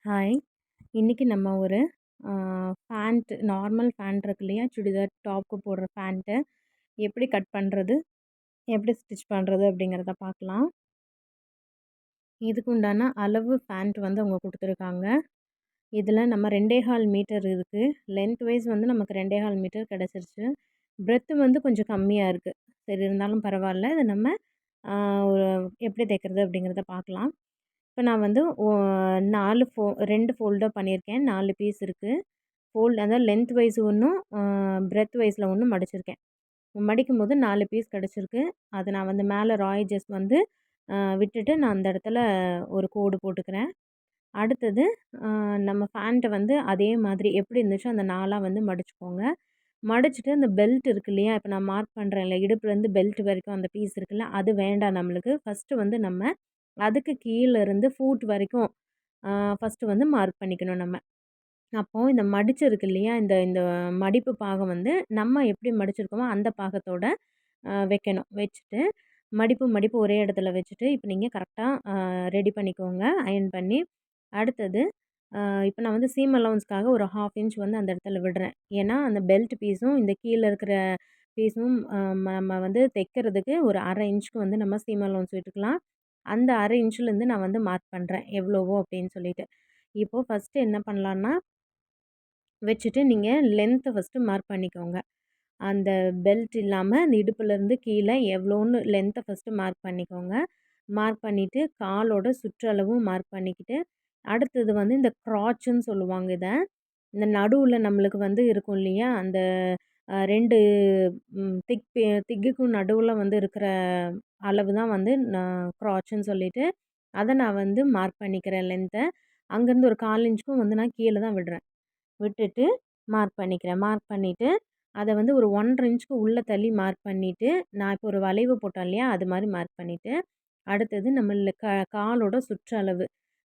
Hi. இன்னைக்கு நம்ம ஒரு அ ஃபேண்ட் நார்மல் ஃபேண்ட் இருக்கு இல்லையா? சுடிதார் டாப்க்கு போடுற ஃபேண்ட்டு எப்படி கட் பண்றது? எப்படி ஸ்டிச் பண்றது? அப்படிங்கிறத பார்க்கலாம். இதுக்கு உண்டான அளவு ஃபேண்ட் வந்து அவங்க குடுத்துருக்காங்க. இதில நம்ம 2 1/2 மீட்டர் இருக்கு. லென்த் வைஸ் வந்து நமக்கு 2 1/2 மீட்டர் கிடச்சிருச்சு. பிரெத் வந்து கொஞ்சம் கம்மியா இருக்கு. சரி இருந்தாலும் பரவால்ல. இத நம்ம அ ஒரு எப்படி தைக்கிறது அப்படிங்கிறத பார்க்கலாம். இப்ப நான் வந்து 2 ஃபோல்டா பண்ணியிருக்கேன். 4 பீஸ் இருக்கு. அதாவது லென்த் வைஸ் ஒன்னும், பிரெத் வைஸ்ல ஒன்னும் மடிச்சிருக்கேன். மடிக்கும்போது 4 பீஸ் கிடச்சிருக்கு. அத நான் வந்து மேல ராய் எட்ஜஸ் வந்து விட்டுட்டு நான் அந்த இடத்துல ஒரு கோடு போட்டுக்கிறேன். அடுத்தது நம்ம ஃபேண்ட்ட வந்து அதே மாதிரி எப்படி இருந்துச்சோ அந்த 4ஆ வந்து மடிச்சுக்கோங்க. மடிச்சுட்டு அந்த பெல்ட் இருக்கு இல்லையா? இப்ப நான் மார்க் பண்றேன்ல, இடுப்புலேருந்து பெல்ட் வரைக்கும் அந்த பீஸ் இருக்குல்ல, அது வேண்டாம் நம்மளுக்கு. ஃபர்ஸ்ட்டு வந்து நம்ம அதுக்கு கீழ இருந்து ஃபூட் வரைக்கும் அ ஃபர்ஸ்ட்டு வந்து மார்க் பண்ணிக்கணும் நம்ம. அப்போ இந்த மடிச்சு இருக்கு இல்லையா? இந்த இந்த மடிப்பு பாகம் வந்து நம்ம எப்படி மடிச்சிருக்கோமோ அந்த பாகத்தோட வைக்கணும். வச்சுட்டு மடிப்பு மடிப்பு ஒரே இடத்துல வச்சுட்டு, இப்போ நீங்க கரெக்ட்டா ரெடி பண்ணிக்கோங்க அயர்ன் பண்ணி. அடுத்தது அ இப்போ நான் வந்து சீம் அலவன்ஸ்க்காக ஒரு 1/2 இன்ச் வந்து அந்த இடத்துல விடுறேன். ஏன்னா, அந்த பெல்ட் பீஸும் இந்த கீழ இருக்கிற பீஸும் நம்ம வந்து தைக்கிறதுக்கு ஒரு 1/2 இன்ச்சுக்கு வந்து நம்ம சீம் அலவன்ஸ் விட்டுக்கலாம். அந்த 1/2 இன்ச்லேருந்து நான் வந்து மார்க் பண்றேன். எவ்வளவோ அப்படின்னு சொல்லிட்டு. இப்போ ஃபர்ஸ்ட்டு என்ன பண்ணலான்னா வச்சுட்டு நீங்க லென்த்த ஃபர்ஸ்ட்டு மார்க் பண்ணிக்கோங்க. அந்த பெல்ட் இல்லாம அந்த இடுப்புலேருந்து கீழ எவ்வளோன்னு லென்த்த ஃபர்ஸ்ட்டு மார்க் பண்ணிக்கோங்க. மார்க் பண்ணிட்டு காலோட சுற்றளவும் மார்க் பண்ணிக்கிட்டு, அடுத்தது வந்து இந்த க்ராட்ச்ன்னு சொல்லுவாங்க இத. இந்த நடுவுல நம்மளுக்கு வந்து இருக்கும் இல்லையா? அந்த 2 திக்குக்கும் நடுவுல வந்து இருக்கிற அளவு தான் வந்து நான் க்ராட்ச்ன்னு சொல்லிட்டு, அத நான் வந்து மார்க் பண்ணிக்கிறேன் லென்த்த. அங்கேருந்து ஒரு 1/4 இன்ச்சுக்கும் வந்து நான் கீழ தான் விடுறேன். விட்டுட்டு மார்க் பண்ணிக்கிறேன். மார்க் பண்ணிட்டு, அத வந்து ஒரு 1 1/2 இன்ச்சுக்கு உள்ள தள்ளி மார்க் பண்ணிட்டு, நான் இப்போ ஒரு வளைவு போட்டோம் இல்லையா? அது மாரி மார்க் பண்ணிட்டு, அடுத்தது நம்ம காலோட சுற்றளவு.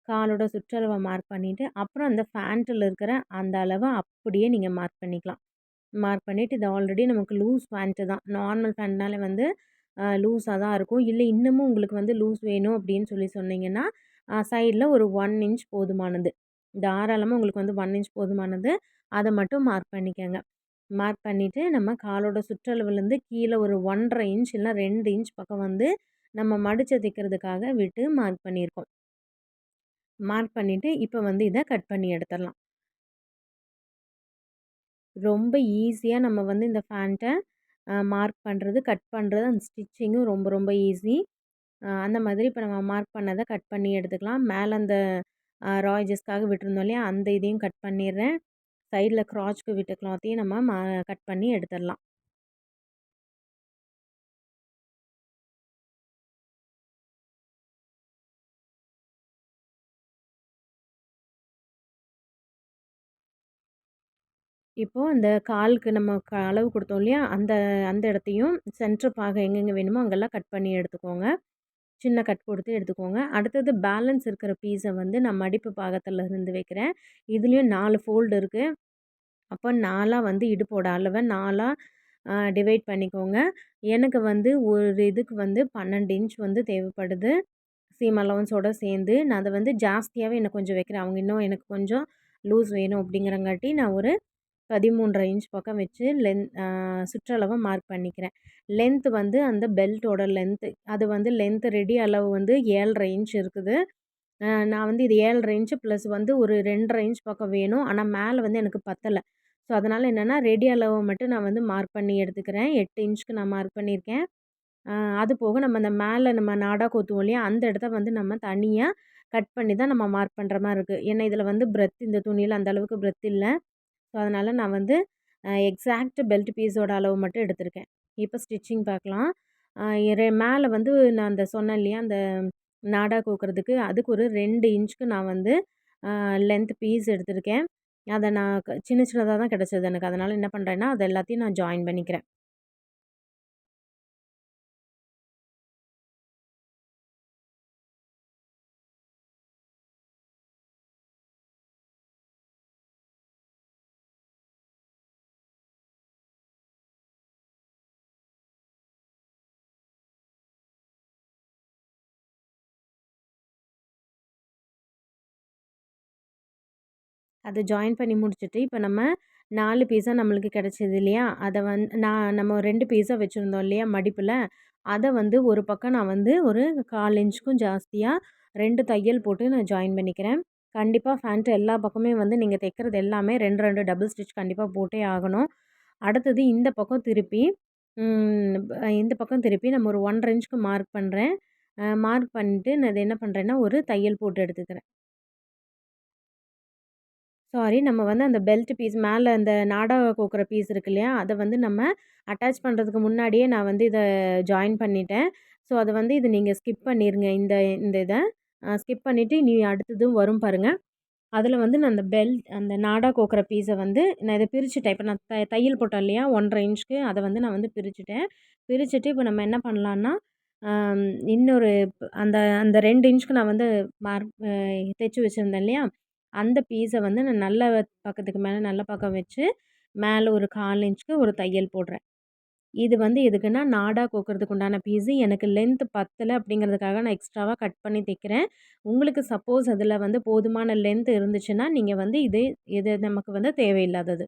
காலோட சுற்றளவ மார்க் பண்ணிட்டு, அப்புறம் அந்த ஃபேண்ட்டில இருக்கிற அந்த அளவ அப்படியே நீங்க மார்க் பண்ணிக்கலாம். மார்க் பண்ணிட்டு, இது ஆல்ரெடி நமக்கு லூஸ் ஃபேண்ட்டு தான். நார்மல் ஃபேண்ட்னாலே வந்து லூஸா தான் இருக்கும். இல்ல இன்னமும் உங்களுக்கு வந்து லூஸ் வேணும் அப்படின்னு சொல்லி சொன்னீங்கன்னா, சைட்ல ஒரு 1 இன்ச் போதுமானது. தாராளமா உங்களுக்கு வந்து 1 இன்ச் போதுமானது. அத மட்டும் மார்க் பண்ணிக்கங்க. மார்க் பண்ணிட்டு, நம்ம காலோட சுற்றளவுலேருந்து கீழ ஒரு 1 1/2 இன்ச் இல்ல 2 இன்ச் பக்கம் வந்து நம்ம மடிச்சு தைக்கிறதுக்காக விட்டு மார்க் பண்ணியிருக்கோம். மார்க் பண்ணிட்டு, இப்ப வந்து இத கட் பண்ணி எடுத்துறலாம். ரொம்ப ஈஸியா நம்ம வந்து இந்த ஃபேண்ட்ட மார்க் பண்றது, கட் பண்றது, அந்த ஸ்டிச்சிங்கும் ரொம்ப ரொம்ப ஈஸி. அந்த மாதிரி இப்ப நம்ம மார்க் பண்ணத கட் பண்ணி எடுத்துக்கலாம். மேல அந்த ரா எட்ஜஸ்க்காக விட்டுருந்தோம் இல்லையா? அந்த இதையும் கட் பண்ணிடுறேன். சைட்ல கிராச்க்கு விட்ட கிளாத்தையும் நம்ம கட் பண்ணி எடுத்துடலாம். இப்போ அந்த காலுக்கு நம்ம அளவு குடுத்தோம் இல்லையா? அந்த அந்த இடத்தையும் சென்டர் பாகம் எங்கெங்க வேணுமோ அங்கெல்லாம் கட் பண்ணி எடுத்துக்கோங்க. சின்ன கட் கொடுத்து எடுத்துக்கோங்க. அடுத்தது பேலன்ஸ் இருக்கிற பீஸ வந்து நான் மடிப்பு பாகத்துல இருந்து வைக்கிறேன். இதுலயும் 4 ஃபோல்டு இருக்கு. அப்போ 4ஆ வந்து இடுப்போட அளவ 4ஆ டிவைட் பண்ணிக்கோங்க. எனக்கு வந்து ஒரு இதுக்கு வந்து 12 இன்ச் வந்து தேவைப்படுது. சீம் அலவன்ஸோட சேர்ந்து. நான் அத வந்து ஜாஸ்தியாவே இன்னும் கொஞ்சம் வைக்கிறேன். அவங்க இன்னும் எனக்கு கொஞ்சம் லூஸ் வேணும் அப்படிங்கிறங்காட்டி நான் ஒரு 13 1/2 இன்ச் பக்கம் வச்சு சுற்றளவ மார்க் பண்ணிக்கிறேன். லென்த் வந்து அந்த பெல்ட்டோட லென்த்து. அது வந்து லென்த் ரெடி அளவு வந்து 7 1/2 இன்ச் இருக்குது. நான் வந்து இது 7 1/2 இன்ச் ப்ளஸ் வந்து ஒரு 2 1/2 இன்ச் பக்கம் வேணும். ஆனா மேல வந்து எனக்கு பத்தல. ஸோ, அதனால என்னன்னா ரெடி அளவ மட்டும் நான் வந்து மார்க் பண்ணி எடுத்துக்கிறேன். 8 இன்ச்சுக்கு நான் மார்க் பண்ணியிருக்கேன். அ அது போக நம்ம அந்த மேல நம்ம நாடா கொத்துவோம் இல்லையா? அந்த இடத்த வந்து நம்ம தனியா கட் பண்ணி தான் நம்ம மார்க் பண்ற மாரி இருக்கு. ஏன்னா, இதில வந்து இந்த துணியில அந்த அளவுக்கு பிரெத் இல்ல. ஸோ, அதனால நான் வந்து எக்ஸாக்ட் பெல்ட் பீஸோட அளவு மட்டும் எடுத்திருக்கேன். இப்போ ஸ்டிச்சிங் பார்க்கலாம். அ மேல வந்து நான் அந்த சொன்னேன் இல்லையா? அந்த நாடா கோக்குறதுக்கு அதுக்கு ஒரு 2 இன்ச்சுக்கு நான் வந்து லென்த் பீஸ் எடுத்திருக்கேன். அத நான் சின்ன சின்னதா தான் கிடைச்சது எனக்கு. அதனால என்ன பண்றேன்னா, அது எல்லாத்தையும் நான் ஜாயின் பண்ணிக்கிறேன். அத ஜாயின் பண்ணி முடிச்சுட்டு, இப்போ நம்ம 4 பீஸா நம்மளுக்கு கிடைச்சது இல்லையா? அத நம்ம 2 பீஸா வச்சுருந்தோம் இல்லையா மடிப்புல, அத வந்து ஒரு பக்கம் நான் வந்து ஒரு 1/4 இன்ச்சுக்கும் ஜாஸ்தியா 2 தையல் போட்டு நான் ஜாயின் பண்ணிக்கிறேன். கண்டிப்பா ஃபேண்ட் எல்லா பக்கமே வந்து நீங்க தைக்கிறது எல்லாமே 2, 2 டபுள் ஸ்டிச் கண்டிப்பா போட்டே ஆகணும். அடுத்தது இந்த பக்கம் திருப்பி இந்த பக்கம் திருப்பி நம்ம ஒரு 1 1/2 இன்ச்சுக்கு மார்க் பண்றேன். மார்க் பண்ணிட்டு நான் இத என்ன பண்றேன்னா, ஒரு தையல் போட்டு எடுத்துக்கிறேன். சாரி. நம்ம வந்து அந்த பெல்ட் பீஸ் மேல அந்த நாடா கோக்குற பீஸ் இருக்கு இல்லையா? அத வந்து நம்ம அட்டாச் பண்றதுக்கு முன்னாடியே நான் வந்து இத ஜாயின் பண்ணிட்டேன். ஸோ, அத வந்து இத நீங்க ஸ்கிப் பண்ணிருங்க. இந்த இந்த இத. ஸ்கிப் பண்ணிட்டு இனி அடுத்ததும் வரும் பாருங்க. அதில வந்து நான் அந்த நாடா கோக்குற பீஸ வந்து நான் இத பிரிச்சுட்டேன். இப்ப நான் தையல் போட்டேன் இல்லையா? 1 1/2 இன்ச்சுக்கு அத வந்து நான் வந்து பிரிச்சுட்டேன். பிரிச்சுட்டு இப்ப நம்ம என்ன பண்ணலான்னா, அம் இன்னொரு அந்த அந்த 2 இன்ச்சுக்கு நான் வந்து மார்க் தைச்சு வச்சிருந்தேன் இல்லையா? அந்த பீஸ வந்து நான் நல்ல பக்கத்துக்கு மேல நல்ல பக்கம் வச்சு, மேல ஒரு 1/4 இன்ச்சுக்கு ஒரு தையல் போடுறேன். இது வந்து எதுக்குன்னா, நாடா கோக்குறதுக்கு உண்டான பீஸு எனக்கு லென்த் பத்தல அப்படிங்கிறதுக்காக நான் எக்ஸ்ட்ராவா கட் பண்ணி தைக்கிறேன். உங்களுக்கு சப்போஸ் அதில வந்து போதுமான லென்த் இருந்துச்சுன்னா, நீங்க வந்து இது நமக்கு வந்து தேவையில்லாதது.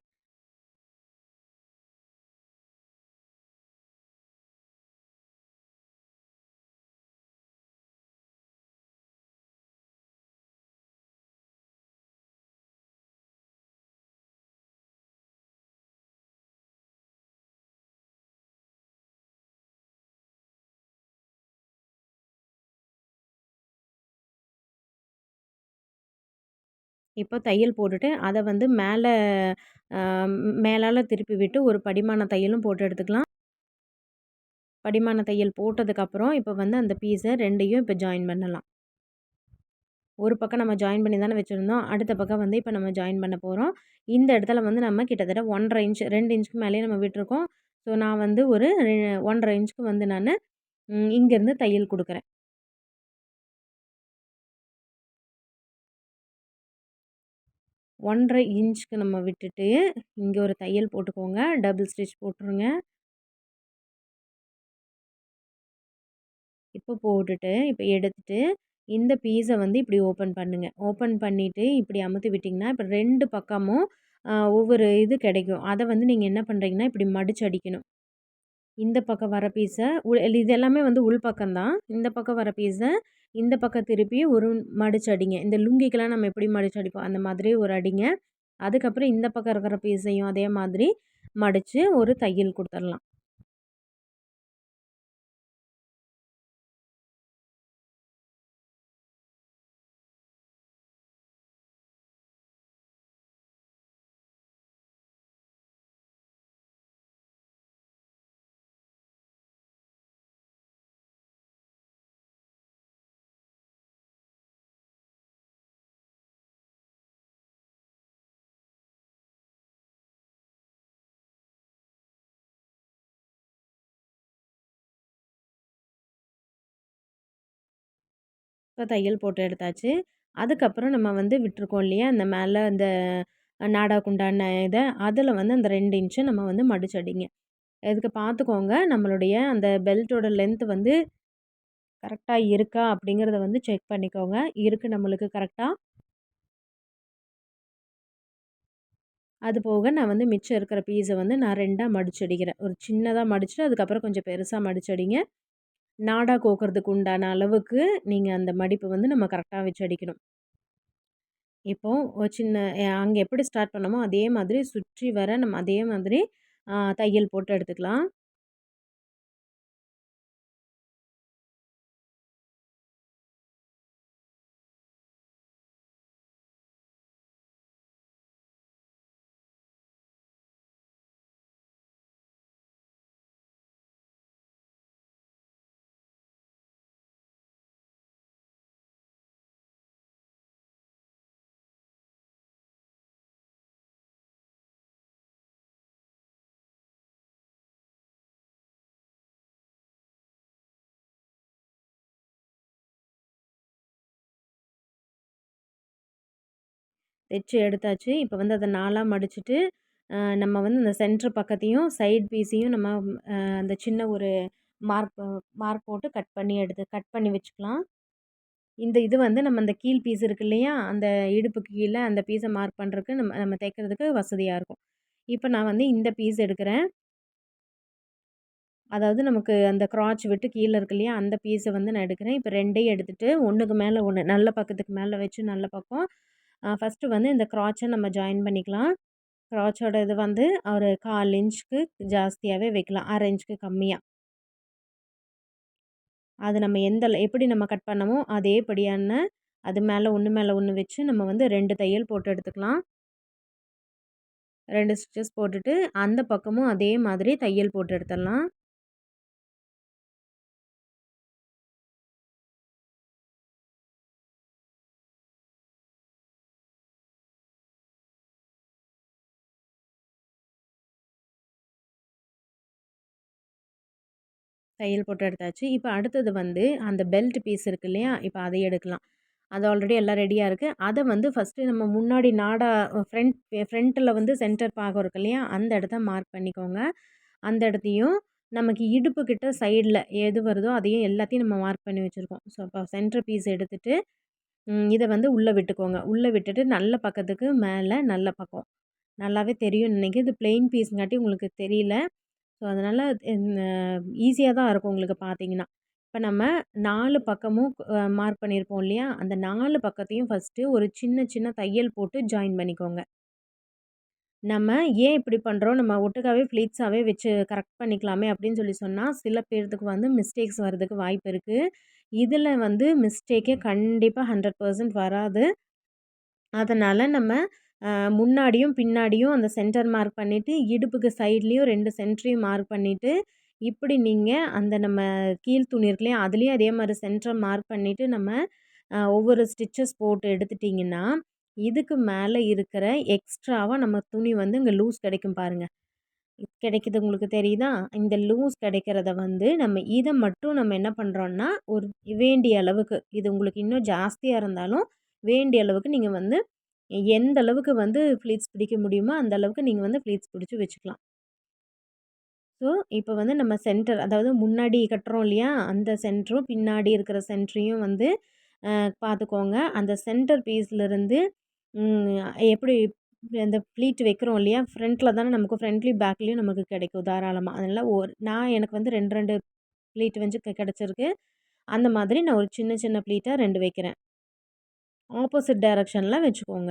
இப்போ தையல் போட்டுட்டு, அத வந்து அ மேலால திருப்பி விட்டு ஒரு படிமான தையலும் போட்டு எடுத்துக்கலாம். படிமான தையல் போட்டதுக்கப்புறம், இப்போ வந்து அந்த பீஸ 2யும் இப்போ ஜாயின் பண்ணலாம். ஒரு பக்கம் நம்ம ஜாயின் பண்ணி தானே வச்சிருந்தோம். அடுத்த பக்கம் வந்து இப்ப நம்ம ஜாயின் பண்ண போறோம். இந்த இடத்துல வந்து நம்ம கிட்டத்தட்ட 1 1/2 இன்ச் 2 இன்ச்சுக்கு மேலேயே நம்ம விட்டுருக்கோம். ஸோ, நான் வந்து ஒரு 1 1/2 இன்ச்சுக்கு வந்து நானு இங்கேருந்து தையல் குடுக்குறேன். 1 1/2 இன்ச்சுக்கு நம்ம விட்டுட்டு, இங்க ஒரு தையல் போட்டுக்கோங்க. டபுள் ஸ்டிச் போட்டுருங்க. இப்போ போட்டுட்டு, இப்ப எடுத்துட்டு, இந்த பீஸ வந்து இப்டி ஓப்பன் பண்ணுங்க. ஓப்பன் பண்ணிட்டு, இப்டி அமுத்தி விட்டீங்கன்னா, இப்ப 2 பக்கமும் ஒவ்வொரு இது கிடைக்கும். அத வந்து நீங்க என்ன பண்றீங்கன்னா, இப்டி மடிச்சு அடிக்கணும். இந்த பக்கம் வர பீஸ இது எல்லாமே வந்து உள் பக்கம் தான். இந்த பக்கம் வர பீஸ இந்த பக்கம் திருப்பி ஒரு மடிச்சு அடிங்க. இந்த லுங்கிக்கெல்லாம் நம்ம எப்படி மடிச்சு அடிப்போம், அந்த மாதிரி ஒரு அடிங்க. அதுக்கப்புறம் இந்த பக்கம் இருக்கிற பீஸையும் அதே மாதிரி மடிச்சு ஒரு தையல் குடுத்துரலாம். இப்ப தையல் போட்டு எடுத்தாச்சு. அதுக்கப்புறம் நம்ம வந்து விட்டுருக்கோம் இல்லையா, இந்த மேல இந்த நாடாக்கு உண்டான இத, அதில வந்து அந்த 2 இன்ச்சு நம்ம வந்து மடிச்சு அடிங்க. இதுக்கு பார்த்துக்கோங்க, நம்மளுடைய அந்த பெல்ட்டோட லென்த் வந்து கரெக்ட்டா இருக்கா அப்படிங்கிறத வந்து செக் பண்ணிக்கோங்க. இருக்கு நம்மளுக்கு கரெக்ட்டா. அது போக நான் வந்து மிச்சம் இருக்கிற பீஸ வந்து நான் 2ஆ மடிச்சடிக்கிறேன். ஒரு சின்னதா மடிச்சுட்டு, அதுக்கப்புறம் கொஞ்சம் பெருசா மடிச்சடிங்க. நாடா கோக்கறதுக்கு உண்டான அளவுக்கு நீங்க அந்த மடிப்பு வந்து நம்ம கரெக்ட்டா வச்சு அடிக்கணும். இப்போ ஒரு சின்ன அங்க எப்படி ஸ்டார்ட் பண்ணோமோ, அதே மாதிரி சுற்றி வர நம்ம அதே மாதிரி தையல் போட்டு எடுத்துக்கலாம். தைச்சு எடுத்தாச்சு. இப்ப வந்து அத 4ஆ மடிச்சுட்டு, நம்ம வந்து இந்த சென்டர் பக்கத்தையும், சைட் பீஸையும் நம்ம அந்த சின்ன ஒரு மார்க் மார்க் போட்டு கட் பண்ணி வச்சுக்கலாம். இது வந்து நம்ம அந்த கீழ் பீஸ் இருக்கு இல்லையா? அந்த இடுப்புக்கு கீழ அந்த பீஸ மார்க் பண்றதுக்கு நம்ம நம்ம தைக்கிறதுக்கு வசதியா இருக்கும். இப்ப நான் வந்து இந்த பீஸ் எடுக்கிறேன். அதாவது நமக்கு அந்த கிராட்ச் விட்டு கீழ இருக்கு இல்லையா? அந்த பீஸ வந்து நான் எடுக்கிறேன். இப்ப 2யும் எடுத்துட்டு ஒண்ணுக்கு மேல ஒண்ணு நல்ல பக்கத்துக்கு மேல வச்சு நல்ல பக்கம் ஃபர்ஸ்ட்டு வந்து இந்த கிராட்ச நம்ம ஜாயின் பண்ணிக்கலாம். கிராட்சோட இது வந்து ஒரு 1/4 இன்ச்சுக்கு ஜாஸ்தியாவே வைக்கலாம். 1/2 இன்ச்சுக்கு கம்மியா. அது நம்ம எப்படி நம்ம கட் பண்ணமோ அதேபடியான அது மேல ஒண்ணு வச்சு நம்ம வந்து 2 தையல் போட்டு எடுத்துக்கலாம். 2 ஸ்டிச்சஸ் போட்டுட்டு அந்த பக்கமும் அதே மாதிரி தையல் போட்டு எடுத்துடலாம். தையல் போட்டு எடுத்தாச்சு. இப்ப அடுத்தது வந்து அந்த பெல்ட் பீஸ் இருக்கு இல்லையா? இப்ப அதை எடுக்கலாம். அது ஆல்ரெடி எல்லாம் ரெடியா இருக்கு. அத வந்து ஃபர்ஸ்ட்டு நம்ம முன்னாடி நாடா ஃப்ரண்ட்ல வந்து சென்டர் பாகம் இருக்கு இல்லையா? அந்த இடத்த மார்க் பண்ணிக்கோங்க. அந்த இடத்தையும் நமக்கு இடுப்பு கிட்ட சைடுல எது வருதோ அதையும் எல்லாத்தையும் நம்ம மார்க் பண்ணி வச்சிருக்கோம். ஸோ, அப்போ சென்டர் பீஸ் எடுத்துட்டு இத வந்து உள்ள விட்டுக்கோங்க. உள்ள விட்டுட்டு நல்ல பக்கத்துக்கு மேல நல்ல பக்கம். நல்லாவே தெரியும்னு நினைக்கிறேன். இது பிளெயின் பீஸ்ங்காட்டி உங்களுக்கு தெரியல. ஸோ, அதனால ஈஸியா தான் இருக்கும் உங்களுக்கு பார்த்தீங்கன்னா. இப்ப நம்ம 4 பக்கமும் மார்க் பண்ணியிருப்போம் இல்லையா? அந்த 4 பக்கத்தையும் ஃபர்ஸ்ட்டு ஒரு சின்ன சின்ன தையல் போட்டு ஜாயின் பண்ணிக்கோங்க. நம்ம ஏன் இப்படி பண்றோம்? நம்ம ஒட்டுக்காவே ஃப்ளீட்ஸாவே வச்சு கரெக்ட் பண்ணிக்கலாமே அப்படின்னு சொல்லி சொன்னா, சில பேர்த்துக்கு வந்து மிஸ்டேக்ஸ் வரதுக்கு வாய்ப்பு இருக்கு. இதுல வந்து மிஸ்டேக்கே கண்டிப்பா 100% வராது. அதனால நம்ம முன்னாடியும், பின்னாடியும் அந்த சென்டர் மார்க் பண்ணிட்டு, இடுப்புக்கு சைட்லயும் 2 சென்டரையும் மார்க் பண்ணிட்டு, இப்படி நீங்க அந்த நம்ம கீழ் துணி இருக்கு இல்லையா? அதுலயும் அதே மாரி சென்டர மார்க் பண்ணிட்டு நம்ம ஒவ்வொரு ஸ்டிச்சஸ் போட்டு எடுத்துட்டீங்கன்னா, இதுக்கு மேல இருக்கிற எக்ஸ்ட்ராவா நம்ம துணி வந்து இங்க லூஸ் கிடைக்கும் பாருங்க. கிடைக்குது உங்களுக்கு தெரியுதா? இந்த லூஸ் கிடைக்கிறத வந்து நம்ம இத மட்டும் நம்ம என்ன பண்றோம்னா, ஒரு வேண்டிய அளவுக்கு இது உங்களுக்கு இன்னும் ஜாஸ்தியா இருந்தாலும், வேண்டிய அளவுக்கு நீங்க வந்து எந்த அளவுக்கு வந்து ஃப்ளீட்ஸ் பிடிக்க முடியுமோ, அந்த அளவுக்கு நீங்க வந்து ஃப்ளீட்ஸ் பிடிச்சு வச்சுக்கலாம். ஸோ, இப்போ வந்து நம்ம சென்டர் அதாவது முன்னாடி கட்டுறோம் இல்லையா? அந்த சென்டரும், பின்னாடி இருக்கிற சென்டரையும் வந்து பார்த்துக்கோங்க. அந்த சென்டர் பீஸ்லேருந்து ம் எப்படி அந்த ப்ளீட் வைக்கிறோம் இல்லையா? ஃப்ரண்ட்ல தானே நமக்கு ஃப்ரண்ட்லயும், பேக்லயும் நமக்கு கிடைக்கும் தாராளமா. அதனால நான் எனக்கு வந்து 2, 2 ப்ளீட் வந்து கிடைச்சிருக்கு. அந்த மாதிரி நான் ஒரு சின்ன சின்ன ப்ளீட்டா 2 வைக்கிறேன். ஆப்போசிட் டைரக்ஷன்ல வச்சுக்கோங்க.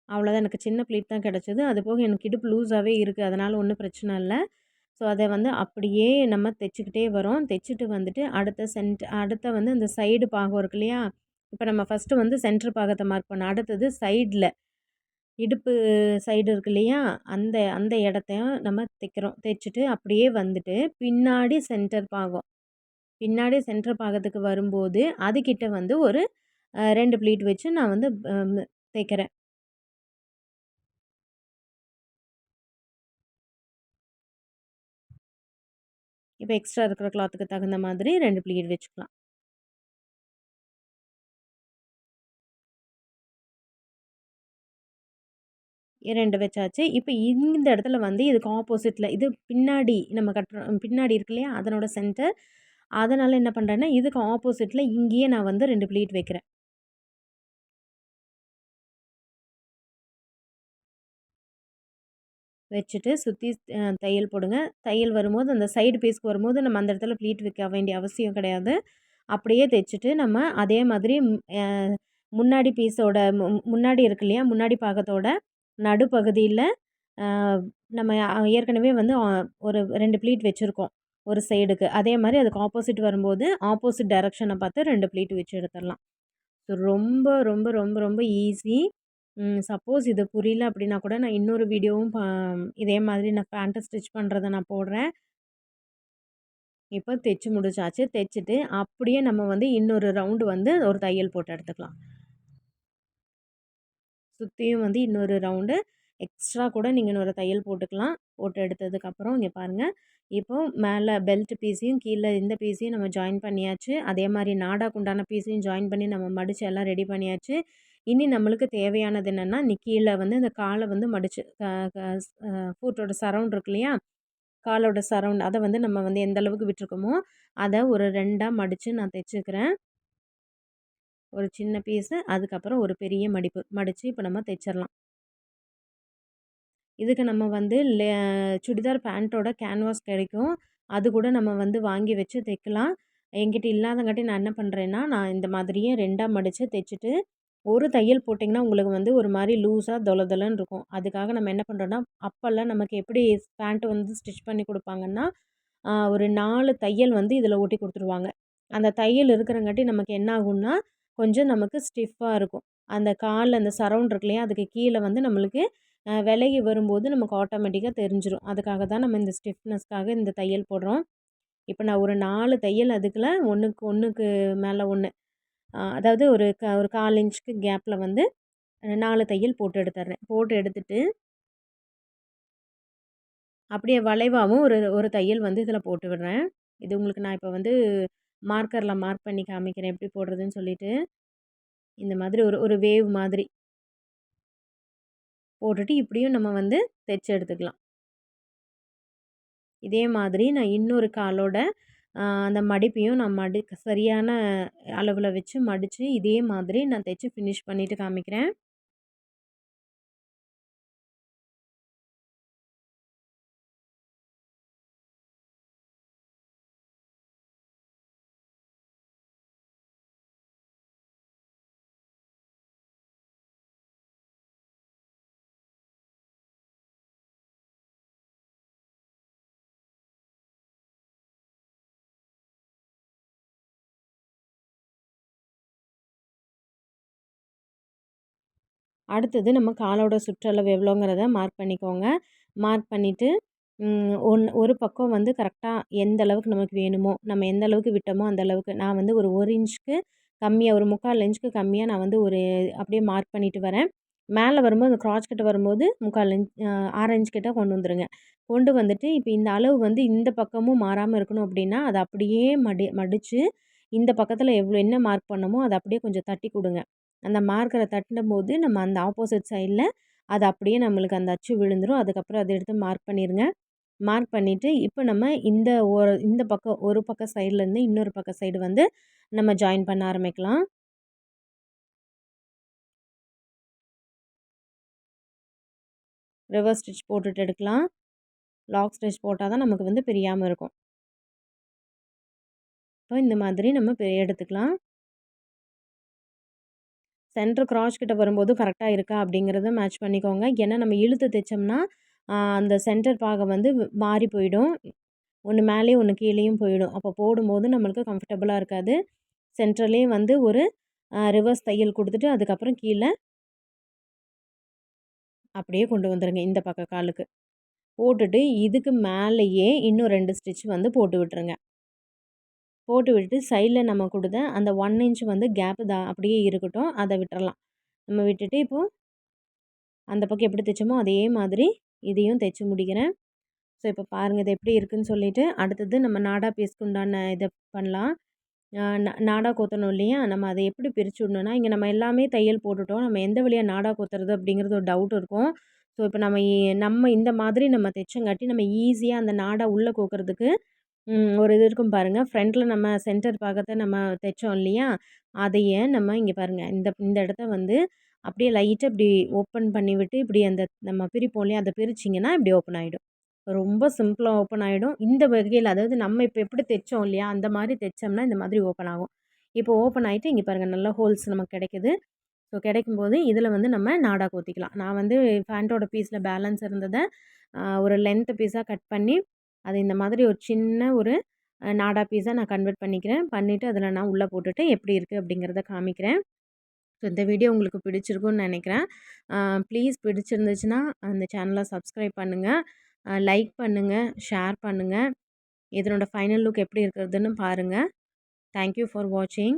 அவ்வளோதான் எனக்கு சின்ன ப்ளீட் தான் கிடைச்சது. அதுபோக எனக்கு இடுப்பு லூஸாவே இருக்கு. அதனால ஒண்ணும் பிரச்சனை இல்ல. ஸோ, அத வந்து அப்படியே நம்ம தைச்சுக்கிட்டே வரோம். தைச்சுட்டு வந்துட்டு அடுத்த வந்து இந்த சைடு பாகம் இருக்கு இல்லையா? இப்ப நம்ம ஃபர்ஸ்ட்டு வந்து சென்டர் பாகத்த மார்க் பண்ணோம். அடுத்தது சைட்ல இடுப்பு சைடு இருக்கு இல்லையா? அந்த அந்த இடத்தையும் நம்ம தைக்கிறோம். தைச்சுட்டு அப்படியே வந்துட்டு பின்னாடி சென்டர் பாகம். பின்னாடி சென்டர் பாகத்துக்கு வரும்போது, அதுகிட்ட வந்து ஒரு 2 ப்ளீட் வச்சு நான் வந்து தைக்கிறேன். இப்ப எக்ஸ்ட்ரா இருக்கிற கிளாத்துக்கு தகுந்த மாதிரி 2 ப்ளீட் வச்சுக்கலாம். 2 வச்சாச்சு. இப்ப இந்த இடத்துல வந்து இதுக்கு ஆப்போசிட்ல இது பின்னாடி நம்ம கட்டுறோம் பின்னாடி இருக்கு இல்லையா? அதனோட சென்டர். அதனால என்ன பண்றேன்னா, இதுக்கு ஆப்போசிட்ல இங்கேயே நான் வந்து 2 ப்ளீட் வைக்கிறேன். வச்சுட்டு சுத்தி தையல் போடுங்க. தையல் வரும்போது அந்த சைடு பீஸ்க்கு வரும்போது நம்ம அந்த இடத்துல ப்ளீட் வைக்க வேண்டிய அவசியம் கிடையாது. அப்படியே தைச்சுட்டு நம்ம அதே மாதிரி முன்னாடி பீஸோட முன்னாடி இருக்கு இல்லையா? முன்னாடி பாகத்தோட நடுப்பகுதியில அ நம்ம ஏற்கனவே வந்து ஒரு 2 ப்ளீட் வச்சிருக்கோம். ஒரு சைடுக்கு. அதே மாரி அதுக்கு ஆப்போசிட் வரும்போது, ஆப்போசிட் டைரக்ஷன பார்த்து 2 ப்ளீட் வச்சு எடுத்துரலாம். ஸோ ரொம்ப, ரொம்ப, ரொம்ப, ரொம்ப ஈஸி. சப்போஸ் இது புரியல அப்படின்னா கூட நான் இன்னொரு வீடியோவும் இதே மாதிரி நான் பேண்ட்ட ஸ்டிச் பண்றத நான் போடுறேன். இப்போ தைச்சு முடிச்சாச்சு. தைச்சுட்டு அப்படியே நம்ம வந்து இன்னொரு ரவுண்டு வந்து ஒரு தையல் போட்டு எடுத்துக்கலாம். சுத்தியும் வந்து இன்னொரு ரவுண்டு எக்ஸ்ட்ரா கூட நீங்க இன்னொரு தையல் போட்டுக்கலாம். போட்டு எடுத்ததுக்கப்புறம் இங்க பாருங்க. இப்போ மேல பெல்ட் பீஸையும், கீழ இந்த பீஸையும் நம்ம ஜாயின் பண்ணியாச்சு. அதே மாரி நாடாக்கு உண்டான பீஸையும் ஜாயின் பண்ணி நம்ம மடிச்சு எல்லாம் ரெடி பண்ணியாச்சு. இனி நம்மளுக்கு தேவையானது என்னன்னா, கீழ வந்து இந்த கால வந்து மடிச்சு க க ஸ் ஃபூட்டோட சரவுண்ட் இருக்கு இல்லையா? காலோட சரவுண்ட் அதை வந்து நம்ம வந்து எந்த அளவுக்கு விட்டுருக்கோமோ அதை ஒரு 2ஆ மடித்து நான் தைச்சிக்கிறேன். ஒரு சின்ன பீஸு, அதுக்கப்புறம் ஒரு பெரிய மடிப்பு மடித்து இப்போ நம்ம தைச்சிடலாம். இதுக்கு நம்ம வந்து சுடிதார் பேண்ட்டோட கேன்வாஸ் கிடைக்கும். அது கூட நம்ம வந்து வாங்கி வச்சு தைக்கலாம். என்கிட்ட இல்லாதங்காட்டி நான் என்ன பண்ணுறேன்னா, நான் இந்த மாதிரியே 2ஆ மடித்து தைச்சிட்டு, ஒரு தையல் போட்டிங்கன்னா உங்களுக்கு வந்து ஒரு மாரி லூஸாக தொலன்னு இருக்கும். அதுக்காக நம்ம என்ன பண்ணுறோன்னா, அப்போல்லாம் நமக்கு எப்படி பேண்ட் வந்து ஸ்டிச் பண்ணி குடுப்பாங்கன்னா, ஒரு 4 தையல் வந்து இதில் ஒட்டி குடுத்துருவாங்க. அந்த தையல் இருக்கிறங்காட்டி நமக்கு என்ன ஆகும்னா, கொஞ்சம் நமக்கு ஸ்டிஃப்பாக இருக்கும். அந்த கால் அந்த சரவுண்ட் இருக்கு இல்லையா, அதுக்கு கீழே வந்து நம்மளுக்கு விலகி வரும்போது நமக்கு ஆட்டோமேட்டிக்காக தெரிஞ்சிரும். அதுக்காக தான் நம்ம இந்த ஸ்டிஃப்னஸ்க்காக இந்த தையல் போடுறோம். இப்போ நான் ஒரு 4 தையல் அதுக்குள்ள ஒன்றுக்கு மேலே ஒன்று, அதாவது ஒரு 1/4 இன்ச்சுக்கு கேப்பில் வந்து 4 தையல் போட்டு எடுத்துடுறேன். போட்டு எடுத்துட்டு அப்படியே வளைவாகவும் ஒரு ஒரு தையல் வந்து இதில் போட்டு விடுறேன். இது உங்களுக்கு நான் இப்போ வந்து மார்க்கரில் மார்க் பண்ணி காமிக்கிறேன் எப்படி போடுறதுன்னு சொல்லிட்டு. இந்த மாதிரி ஒரு ஒரு வேவ் மாதிரி போட்டுட்டு இப்படியும் நம்ம வந்து தைச்சு எடுத்துக்கலாம். இதே மாதிரி நான் இன்னொரு காலோட அந்த மடிப்பையும் நான் சரியான அளவில் வச்சு மடித்து இதே மாதிரி நான் தைச்சு ஃபினிஷ் பண்ணிவிட்டு காமிக்கிறேன். அடுத்தது நம்ம காலோட சுற்றளவு எவ்வளோங்கிறத மார்க் பண்ணிக்கோங்க. மார்க் பண்ணிவிட்டு ஒரு பக்கம் வந்து கரெக்டாக எந்த அளவுக்கு நமக்கு வேணுமோ, நம்ம எந்த அளவுக்கு விட்டோமோ அந்த அளவுக்கு நான் வந்து ஒரு 1 இன்ச்சுக்கு கம்மியாக, ஒரு 3/4 இன்ச்சுக்கு கம்மியாக நான் வந்து ஒரு அப்படியே மார்க் பண்ணிட்டு வரேன். மேலே வரும்போது அந்த கிராச் கிட்ட வரும்போது 3/4 இன்ச் 1/2 இன்ச் கிட்ட கொண்டு வந்துருங்க. கொண்டு வந்துட்டு இப்போ இந்த அளவு வந்து இந்த பக்கமும் மாறாமல் இருக்கணும் அப்படின்னா, அதை அப்படியே மடித்து இந்த பக்கத்தில் என்ன மார்க் பண்ணோமோ அதை அப்படியே கொஞ்சம் தட்டி கொடுங்க. அந்த மார்க்கரை தட்டும்போது நம்ம அந்த ஆப்போசிட் சைடில் அது அப்படியே நம்மளுக்கு அந்த அச்சு விழுந்துரும். அதுக்கப்புறம் அதை எடுத்து மார்க் பண்ணிடுங்க. மார்க் பண்ணிவிட்டு இப்போ நம்ம இந்த பக்கம் ஒரு பக்கம் சைட்லேருந்து இன்னொரு பக்கம் சைடு வந்து நம்ம ஜாயின் பண்ண ஆரம்பிக்கலாம். ரிவர்ஸ் ஸ்டிச் போட்டுட்டு எடுக்கலாம். லாக் ஸ்டிச் போட்டால் தான் நமக்கு வந்து பிரியாமல் இருக்கும். இப்போ இந்த மாதிரி நம்ம எடுத்துக்கலாம். சென்டர் கிராச் கிட்ட வரும்போது கரெக்டாக இருக்கா அப்படிங்கிறத மேட்ச் பண்ணிக்கோங்க. ஏன்னா நம்ம இழுத்து தைச்சோம்னா அந்த சென்டர் பாகம் வந்து மாறி போயிடும். ஒன்று மேலேயும் ஒன்று கீழேயும் போயிடும். அப்போ போடும்போது நம்மளுக்கு கம்ஃபர்டபுளாக இருக்காது. சென்டர்லேயே வந்து ஒரு ரிவர்ஸ் தையல் கொடுத்துட்டு அதுக்கப்புறம் கீழே அப்படியே கொண்டு வந்துடுங்க இந்த பக்க காலுக்கு. போட்டுட்டு இதுக்கு மேலேயே இன்னும் 2 ஸ்டிச் வந்து போட்டு விட்டுருங்க. போட்டு விட்டுட்டு சைடில் நம்ம கொடுத்த அந்த 1 இன்ச் வந்து கேப்பு தான் அப்படியே இருக்கட்டும். அதை விட்டுறலாம். நம்ம விட்டுட்டு இப்போது அந்த பக்கம் எப்படி தைச்சோமோ அதே மாதிரி இதையும் தைச்சு முடிக்கிறேன். ஸோ இப்போ பாருங்கள் இது எப்படி இருக்குதுன்னு சொல்லிவிட்டு, அடுத்தது நம்ம நாடா பீஸ்க்கு உண்டான இதை பண்ணலாம். நாடா கொத்தணும் இல்லையா, நம்ம அதை எப்படி பிரித்து விடணும்னா, இங்கே நம்ம எல்லாமே தையல் போட்டுட்டோம். நம்ம எந்த வழியாக நாடா கொத்துறது அப்படிங்கிறது ஒரு டவுட் இருக்கும். ஸோ இப்போ நம்ம இந்த மாதிரி நம்ம தைச்சங்காட்டி நம்ம ஈஸியாக அந்த நாடா உள்ளே கோக்கிறதுக்கு ஒரு இது இருக்கும் பாருங்கள். ஃப்ரண்ட்டில் நம்ம சென்டர் பாகத்தை நம்ம தைச்சோம் இல்லையா, அதையே நம்ம இங்கே பாருங்கள் இந்த இந்த இடத்த வந்து அப்படியே லைட்டாக இப்படி ஓப்பன் பண்ணி விட்டு இப்படி அந்த நம்ம பிரிப்போம் இல்லையா, அதை பிரிச்சிங்கன்னா இப்படி ஓப்பன் ஆகிடும். ரொம்ப சிம்பிளாக ஓப்பன் ஆகிடும். இந்த வகையில் அதாவது நம்ம இப்போ எப்படி தைச்சோம் இல்லையா, அந்த மாதிரி தைச்சோம்னா இந்த மாதிரி ஓப்பன் ஆகும். இப்போ ஓப்பன் ஆகிட்டு இங்கே பாருங்கள் நல்லா ஹோல்ஸ் நமக்கு கிடைக்குது. ஸோ கிடைக்கும்போது இதில் வந்து நம்ம நாடா கோத்திக்கலாம். நான் வந்து பேண்ட்டோட பீஸில் பேலன்ஸ் இருந்ததை ஒரு லென்த் பீஸாக கட் பண்ணி அது இந்த மாதிரி ஒரு சின்ன ஒரு நாடா பீஸாக நான் கன்வெர்ட் பண்ணிக்கிறேன். பண்ணிவிட்டு அதில் நான் உள்ளே போட்டுட்டு எப்படி இருக்குது அப்படிங்கிறத காமிக்கிறேன். ஸோ இந்த வீடியோ உங்களுக்கு பிடிச்சிருக்குன்னு நினைக்கிறேன். ப்ளீஸ் பிடிச்சிருந்துச்சுன்னா அந்த சேனலை சப்ஸ்கிரைப் பண்ணுங்கள், லைக் பண்ணுங்கள், ஷேர் பண்ணுங்கள். இதனோட ஃபைனல் லுக் எப்படி இருக்கிறதுன்னு பாருங்கள். தேங்க் யூ ஃபார் வாட்சிங்.